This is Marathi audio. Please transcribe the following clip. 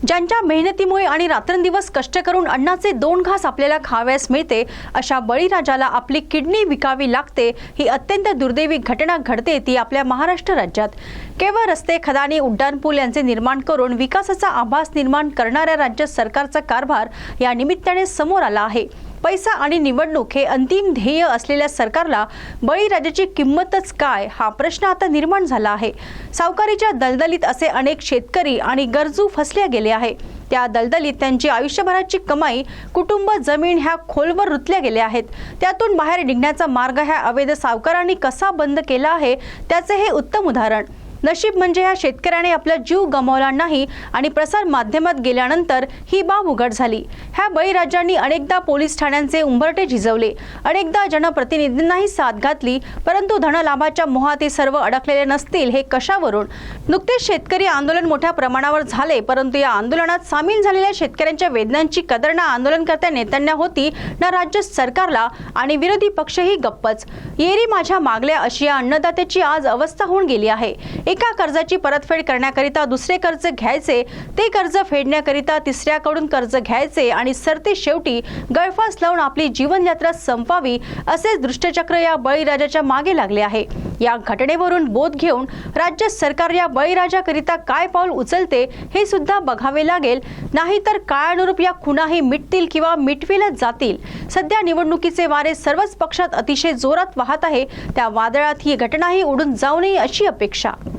ज्यांच्या मेहनतीमुळे आणि रात्रंदिवस कष्ट करून अन्नाचे 2 घास आपल्याला खाव्यास मिळते, अशा बळीराजाला आपली किडनी विकावी लागते। ही अत्यंत दुर्दैवी घटना घडते ती आपल्या महाराष्ट्र राज्यात। केवळ रस्ते, खदानी, उड्डाणपूल यांचे निर्माण करून विकासाचा आभास निर्माण करणाऱ्या राज्य सरकारचा कारभार या निमित्ताने समोर आला आहे। पैसा आणि निवडणूक हे अंतिम ध्येय असलेल्या सरकारला बळीराजाची किंमतच काय हा प्रश्न आता निर्माण झाला आहे। सावकारीच्या दलदलीत असे अनेक शेतकरी आणि गरजू फसले गेले आहे। त्या दलदलीत त्यांची आयुष्यभराची कमाई, कुटुंब, जमीन ह्या खोलवर रुतल्या गेल्या आहेत। त्यातून बाहेर निघण्याचा मार्ग ह्या अवैध सावकारांनी कसा बंद केला आहे त्याचे हे उत्तम उदाहरण। नशीब म्हणजे ह्या शेतकऱ्याने आपला जीव गमावला नाही आणि प्रसार माध्यमात गेल्यानंतर ही बाब उघड झाली। ह्या बळीराजांनी अनेकदा पोलीस ठाण्यांचे उंबरटे झिजवले, अनेकदा जनप्रतिनिधींनाही साथ घातली, परंतु धनलाभाच्या मोहात सर्व अडकलेले नसतील हे कशावरून? नुकतेच शेतकरी आंदोलन मोठ्या प्रमाणावर झाले, परंतु या आंदोलनात सामील झालेल्या शेतकऱ्यांच्या वेदनांची कदर ना आंदोलनकर्त्या नेत्यांना होती ना राज्य सरकारला, आणि विरोधी पक्षही गप्पच। येरी माझ्या मागल्या अशी या अन्नदात्याची आज अवस्था होऊन गेली आहे। एका कर्जाची परतफेड करण्याकरिता दुसरे कर्ज घ्यायचे, ते कर्ज फेडण्याकरिता तिसऱ्याकडून कर्ज घ्यायचे आणि सरते शेवटी गळफास लावून आपली जीवनयात्रा संपवावी असे दुष्टचक्र या बळीराजाच्या मागे लागले आहे। या घटनेवरून बोध घेऊन राज्य सरकार या बळीराजाकरिता काय पाऊल उचलते हे सुद्धा बघावे लागेल, नाहीतर काळानुरूप या खुणाही मिटतील किंवा मिटविल्या जातील। सध्या निवडणुकीचे वारे सर्वच पक्षात अतिशय जोरात वाहत आहे, त्या वादळात ही घटनाही उडून जाऊ नये अशी अपेक्षा।